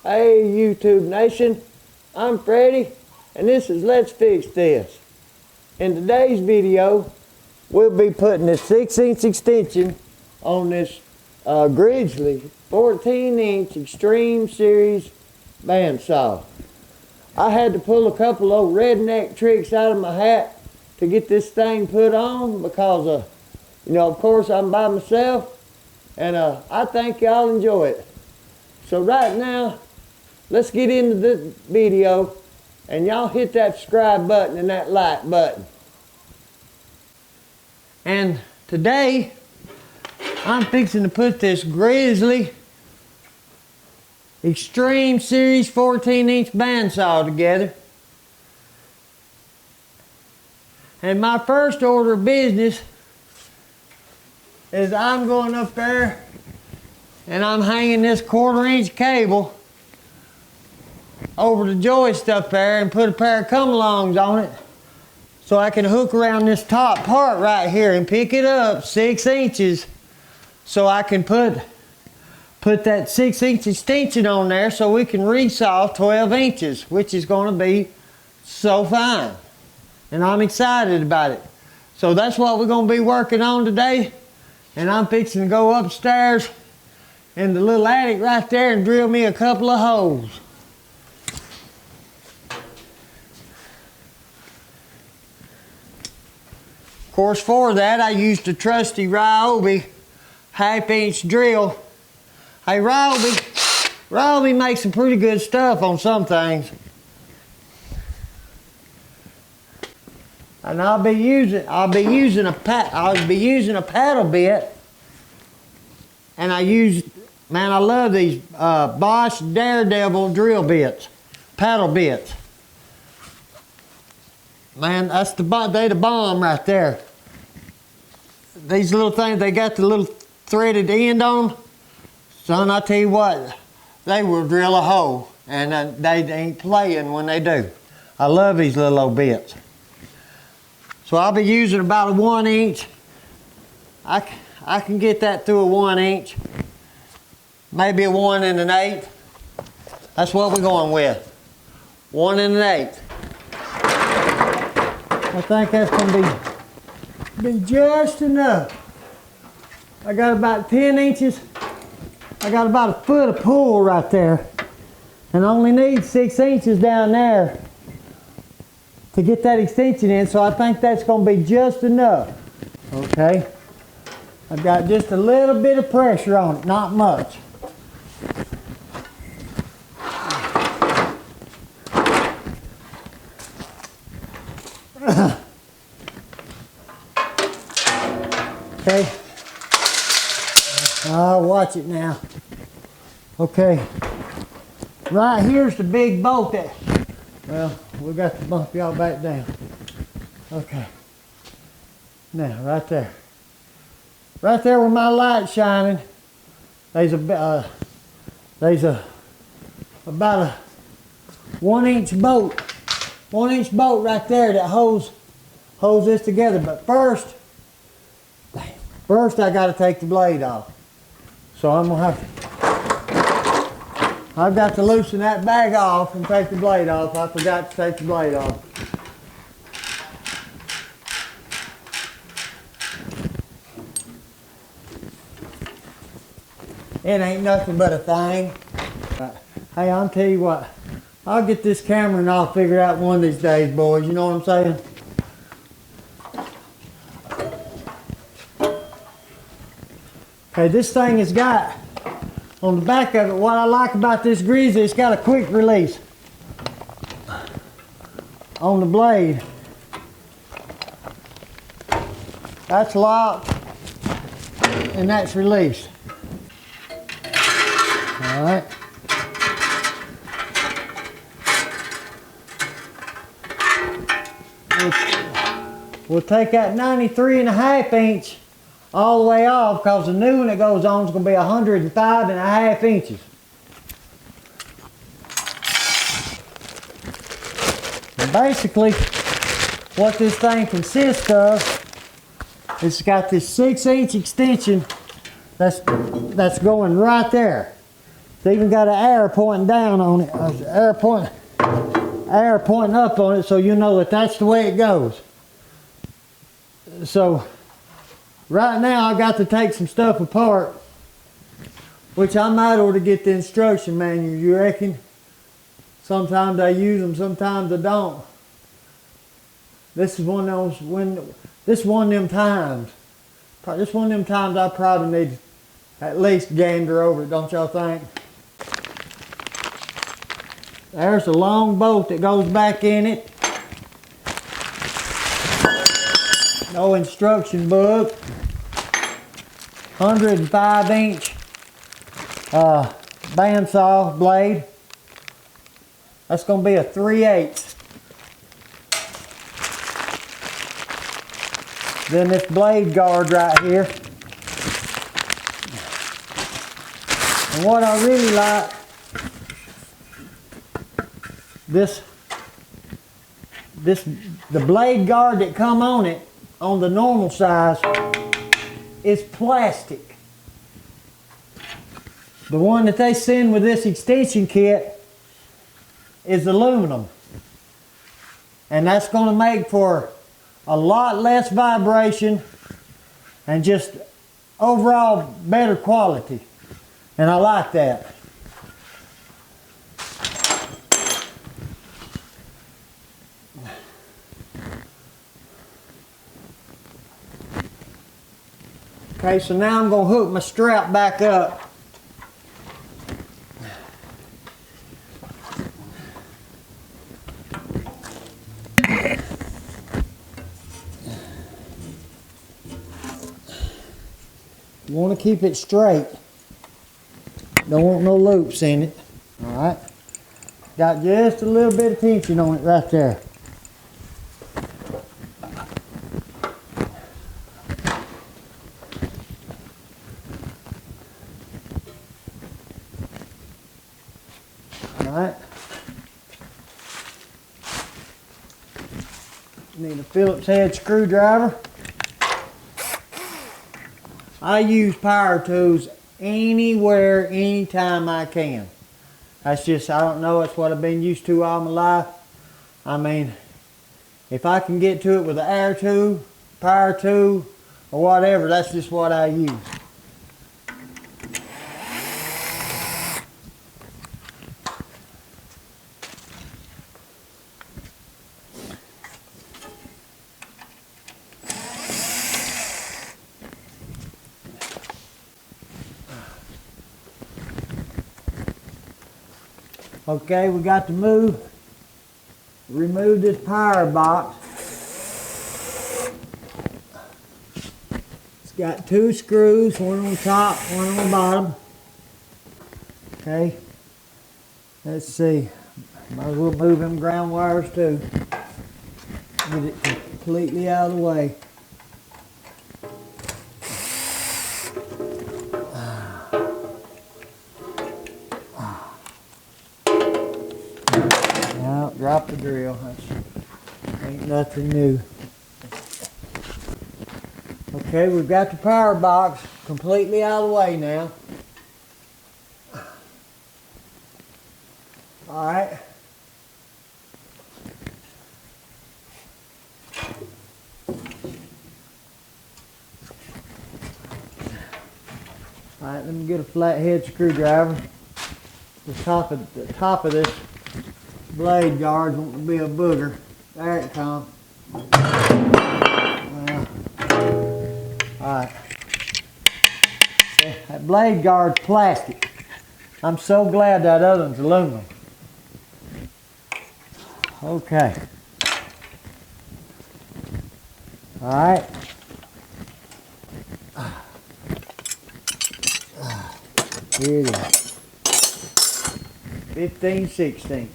Hey YouTube Nation, I'm Freddie and this is Let's Fix This. In today's video, we'll be putting this 6-inch extension on this Grizzly 14-inch Extreme Series bandsaw. I had to pull a couple of redneck tricks out of my hat to get this thing put on because, of course I'm by myself and I think y'all enjoy it. So right now, let's get into this video and y'all hit that subscribe button and that like button. And today, I'm fixing to put this Grizzly Extreme Series 14-inch bandsaw together. And my first order of business is I'm going up there and I'm hanging this 1/4-inch cable over the joist up there and put a pair of come-alongs on it so I can hook around this top part right here and pick it up 6 inches so I can put that 6-inch extension on there so we can resaw 12 inches, which is going to be so fine. And I'm excited about it. So that's what we're going to be working on today. And I'm fixing to go upstairs in the little attic right there and drill me a couple of holes. Of course, for that I used a trusty Ryobi 1/2-inch drill. Hey, Ryobi makes some pretty good stuff on some things. And I'll be using a paddle bit. And I love these Bosch Daredevil drill bits, paddle bits. Man, they the bomb right there. These little things, they got the little threaded end on them. Son, I tell you what, they will drill a hole, and they ain't playing when they do. I love these little old bits. So I'll be using about a 1-inch. I can get that through a 1-inch, maybe a 1 1/8. That's what we're going with, 1 1/8. I think that's going to be just enough. I got about 10 inches. I got about a foot of pull right there, and I only need 6 inches down there to get that extension in, so I think that's going to be just enough. Okay, I've got just a little bit of pressure on it, not much. Okay, watch it now. Okay, right here's the big bolt that, well, we got to bump y'all back down. Okay, now right there where my light's shining, there's about a 1-inch bolt, 1-inch bolt right there that holds this together. But first I got to take the blade off. So I've got to loosen that bag off and take the blade off. I forgot to take the blade off. It ain't nothing but a thing. Hey, I'll tell you what, I'll get this camera and I'll figure out one of these days, boys. You know what I'm saying? Okay, this thing has got, on the back of it, what I like about this Grizzly, it's got a quick release on the blade. That's locked and that's released. All right. We'll take that 93.5-inch all the way off, because the new one that goes on is going to be 105.5 inches. And basically, what this thing consists of, it's got this 6-inch extension that's going right there. It's even got an arrow pointing down on it. Arrow pointing up on it, so you know that that's the way it goes. So right now I got to take some stuff apart, which I might ought to get the instruction manual. You reckon? Sometimes I use them, sometimes I don't. This is one of those This is one of them times I probably need to at least gander over it, don't y'all think? There's a long bolt that goes back in it. No instruction book. 105-inch bandsaw blade. That's going to be a 3/8. Then this blade guard right here. And what I really like, the blade guard that come on it, on the normal size, is plastic. The one that they send with this extension kit is aluminum. And that's going to make for a lot less vibration and just overall better quality. And I like that. Okay, so now I'm going to hook my strap back up. You want to keep it straight. Don't want no loops in it. Alright. Got just a little bit of tension on it right there. Alright. Need a Phillips head screwdriver. I use power tools anywhere, anytime I can. That's just, I don't know, it's what I've been used to all my life. I mean, if I can get to it with an air tool, power tool, or whatever, that's just what I use. Okay, we got to remove this power box. It's got 2 screws, one on top, one on the bottom. Okay, let's see. Might as well move them ground wires too. Get it completely out of the way. Drop the drill. That's ain't nothing new. Okay, we've got the power box completely out of the way now. Alright. Alright, let me get a flathead screwdriver. The top of this blade guard's want to be a booger. There it comes. Well, alright. That blade guard's plastic. I'm so glad that other one's aluminum. Okay. Alright. Here it is. 15/16.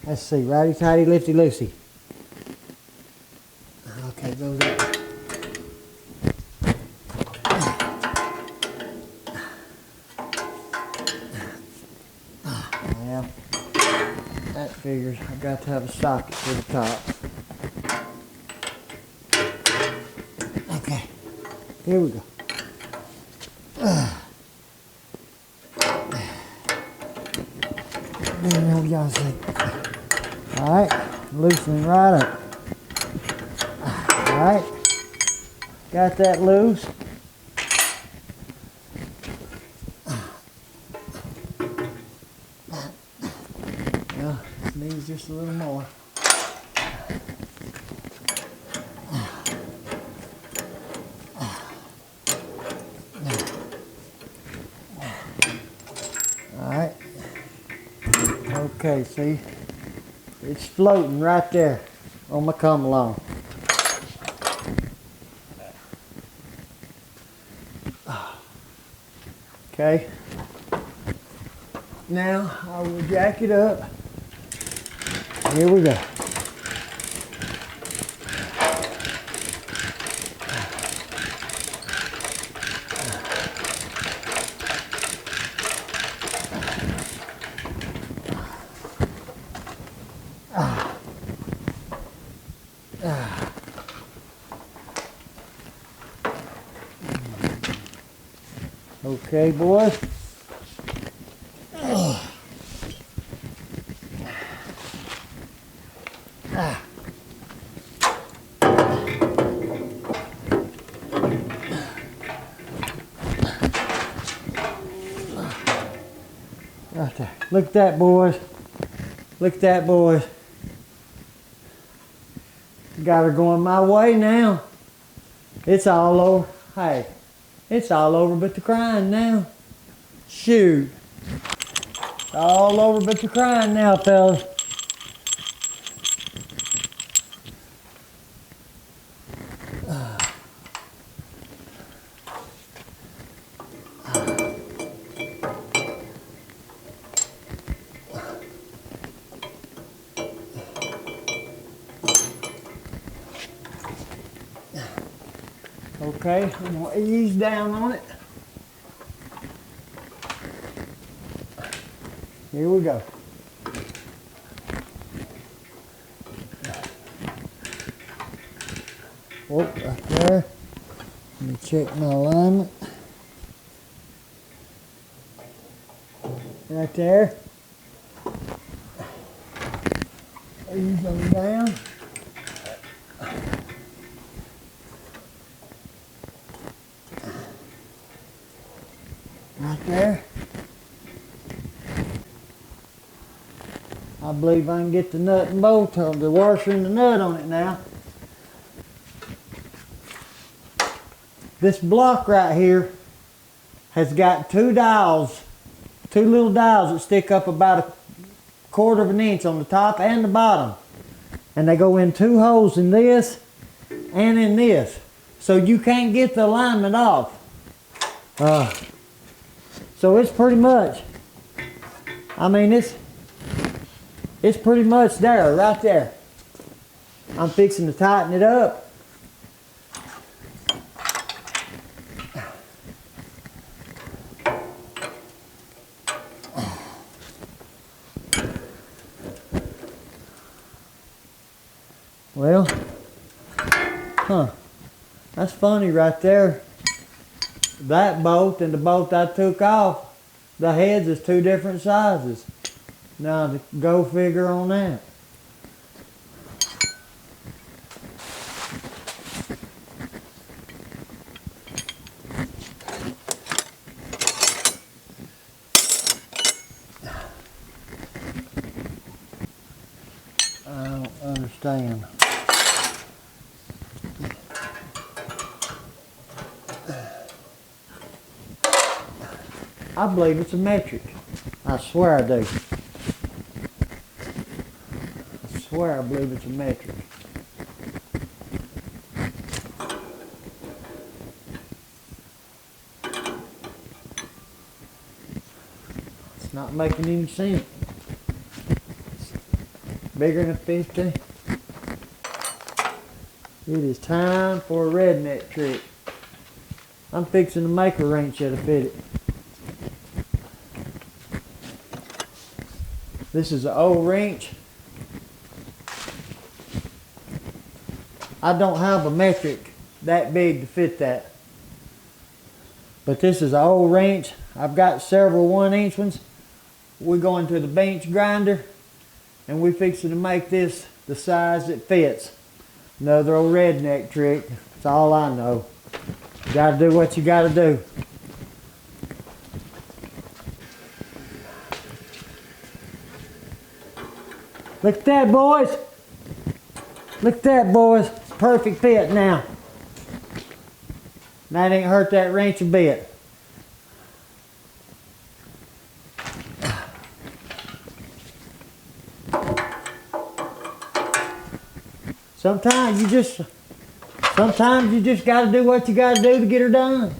Let's see, righty tighty, lifty loosey. Okay, goes up. figures I got to have a socket to the top. Okay, here we go. There y'all see. Alright, loosening right up. Alright, got that loose. Well, it needs just a little more. Alright. Okay, see? It's floating right there on my come along. Okay. Now I will jack it up. Here we go. Okay, boys. Right there. Look at that, boys. Look at that, boys. Got her going my way now. It's all over. Hey, it's all over but the crying now. Shoot. It's all over but the crying now, fellas. Okay, I'm going to ease down on it. Here we go. Oh, right there. Let me check my alignment. Right there. Ease them down. Right there. I believe I can get the nut and bolt on the washer and the nut on it now. This block right here has got two dials, two little dials that stick up about 1/4 of an inch on the top and the bottom. And they go in two holes in this and in this. So you can't get the alignment off. So it's pretty much, I mean, it's pretty much there, right there. I'm fixing to tighten it up. Well, that's funny right there. That bolt and the bolt I took off, the heads is two different sizes. Now to go figure on that. I don't understand. I believe it's a metric. I swear I do. I swear I believe it's a metric. It's not making any sense. It's bigger than 50. It is time for a redneck trick. I'm fixing to make a wrench that'll fit it. This is an old wrench I don't have a metric that big to fit that. But this is an old wrench. I've got several 1-inch ones. We're going to the bench grinder and we're fixing to make this the size that fits. Another old redneck trick. That's all I know. You gotta do what you gotta do. Look at that, boys. Look at that, boys. Perfect fit now. That ain't hurt that wrench a bit. Sometimes you just gotta do what you gotta do to get her done.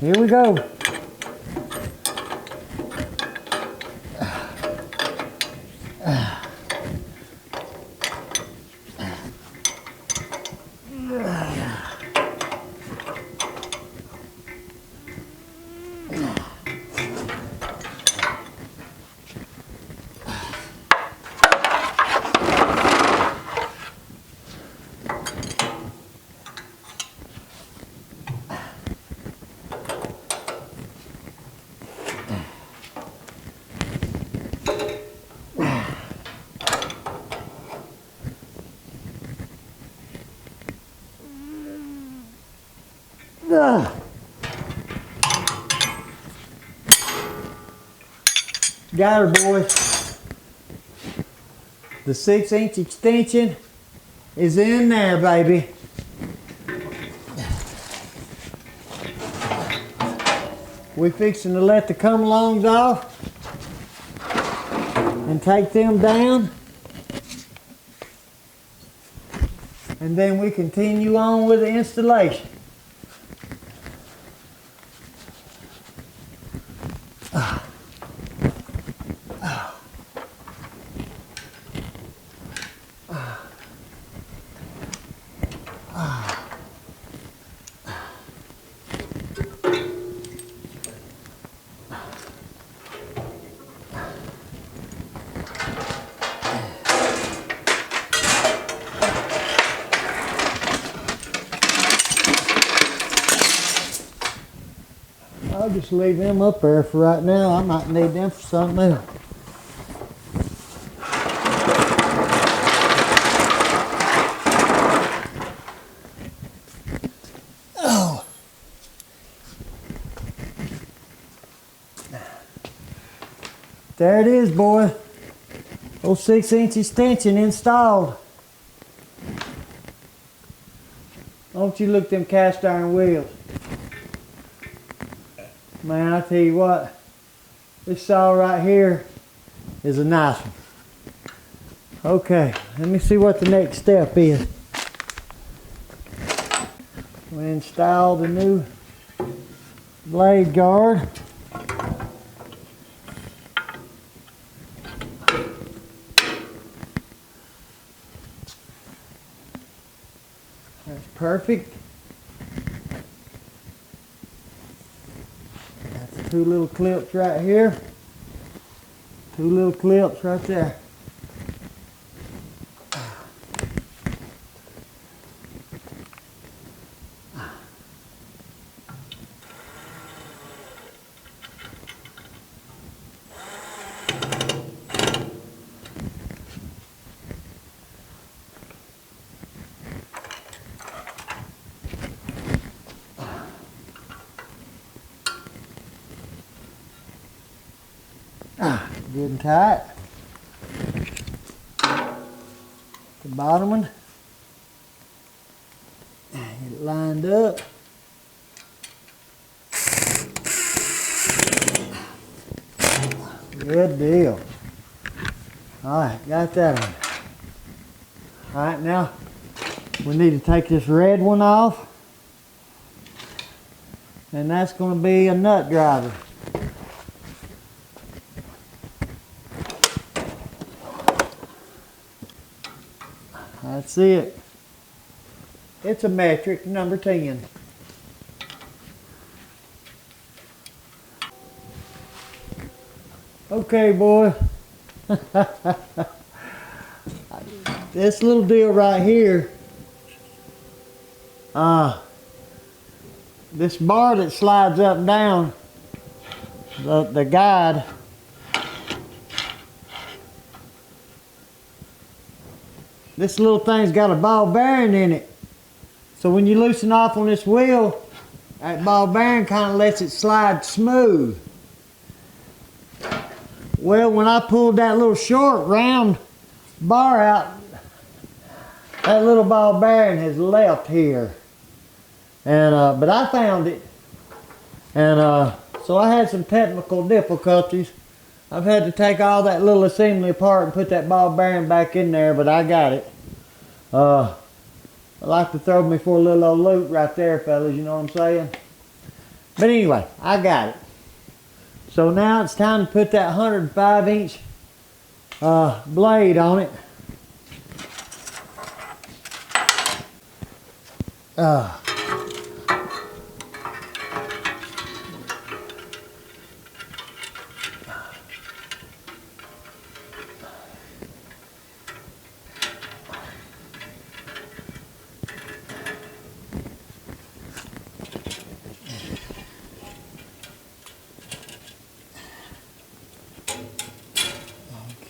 Here we go. Got her, boys. The 6-inch extension is in there, baby. We're fixing to let the come-alongs off and take them down. And then we continue on with the installation. I'll just leave them up there for right now. I might need them for something else. Oh. There it is, boy. Old 6-inch extension installed. Don't you look at them cast iron wheels. Man, I tell you what, this saw right here is a nice one. Okay, let me see what the next step is. We install the new blade guard. That's perfect. That's 2 little clips right here. 2 little clips right there. Good and tight. The bottom one. Get it lined up. Good deal. Alright, got that one. Alright, now we need to take this red one off. And that's going to be a nut driver. That's it. It's a metric number 10. Okay, boy. this little deal right here, this bar that slides up and down, the guide, this little thing's got a ball bearing in it. So when you loosen off on this wheel, that ball bearing kind of lets it slide smooth. Well, when I pulled that little short round bar out, that little ball bearing has left here. And but I found it. And so I had some technical difficulties. I've had to take all that little assembly apart and put that ball bearing back in there, but I got it. I like to throw me for a little old loot right there, fellas, you know what I'm saying? But anyway, I got it. So now it's time to put that 105-inch blade on it.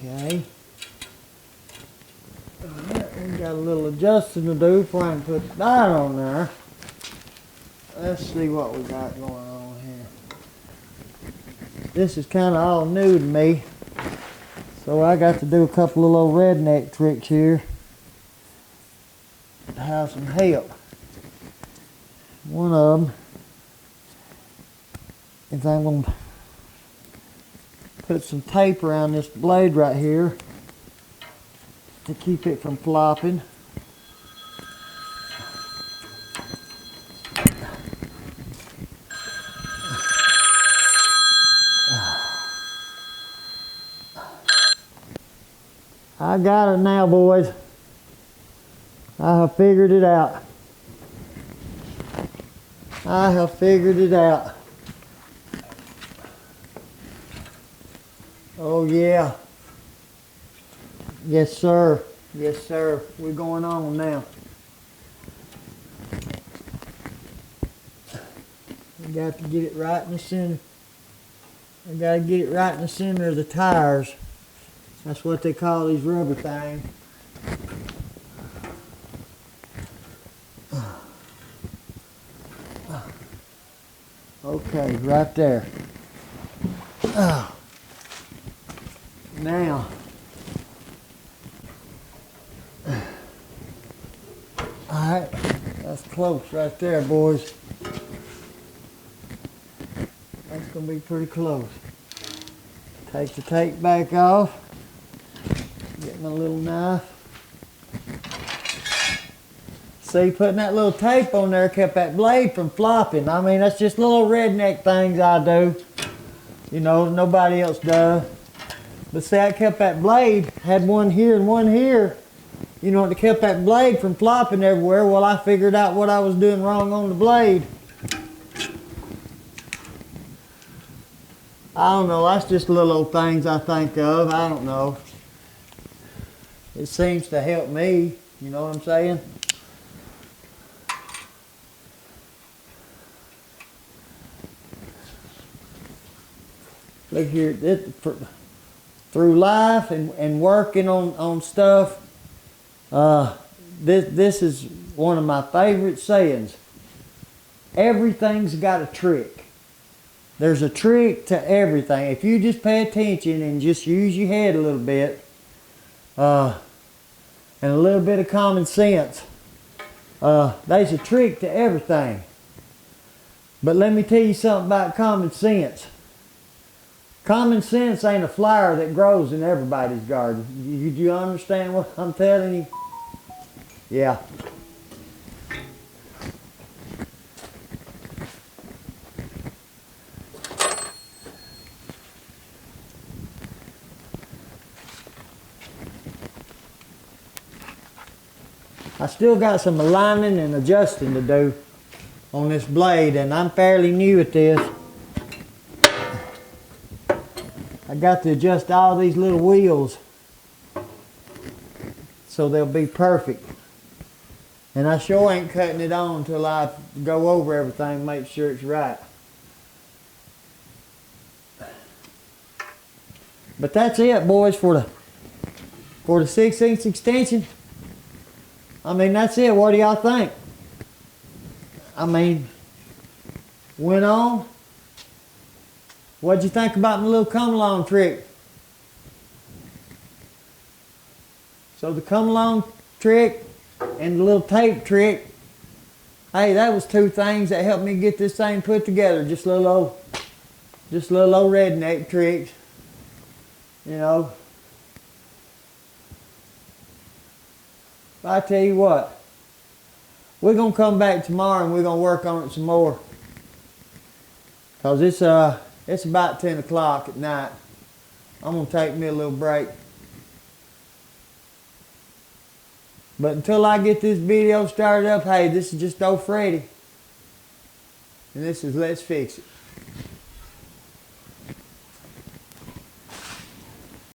Okay. Alright, we got a little adjusting to do before I can put that on there. Let's see what we got going on here. This is kind of all new to me, so I got to do a couple of little redneck tricks here to have some help. One of them is I'm going to put some tape around this blade right here to keep it from flopping. I got it now, boys. I have figured it out. I have figured it out. Oh yeah. Yes sir. Yes sir. We're going on now. I got to get it right in the center. I got to get it right in the center of the tires. That's what they call these rubber things. Okay, right there. Now, alright, that's close right there, boys. That's going to be pretty close. Take the tape back off. Get my little knife. See, putting that little tape on there kept that blade from flopping. I mean, that's just little redneck things I do. You know, nobody else does. But see, I kept that blade, had one here and one here. You know, it kept that blade from flopping everywhere. Well, I figured out what I was doing wrong on the blade. I don't know, that's just little old things I think of. I don't know. It seems to help me, you know what I'm saying? Look here, through life and working on stuff, this is one of my favorite sayings. Everything's got a trick. There's a trick to everything. If you just pay attention and just use your head a little bit, and a little bit of common sense, there's a trick to everything. But let me tell you something about common sense. Common sense ain't a flower that grows in everybody's garden. Do you understand what I'm telling you? Yeah. I still got some aligning and adjusting to do on this blade, and I'm fairly new at this. I got to adjust all these little wheels so so they'll be perfect. And I sure ain't cutting it on until I go over everything, make sure it's right. But that's it, boys, for the 16th extension. I mean, that's it. What do y'all think? I mean, went on. What'd you think about my little come along trick? So the come along trick and the little tape trick, hey, that was two things that helped me get this thing put together. Just little old redneck tricks, you know. But I tell you what, we're gonna come back tomorrow and we're gonna work on it some more. Cause it's about 10 o'clock at night. I'm gonna take me a little break. But until I get this video started up, hey, this is just old Freddy. And this is Let's Fix It.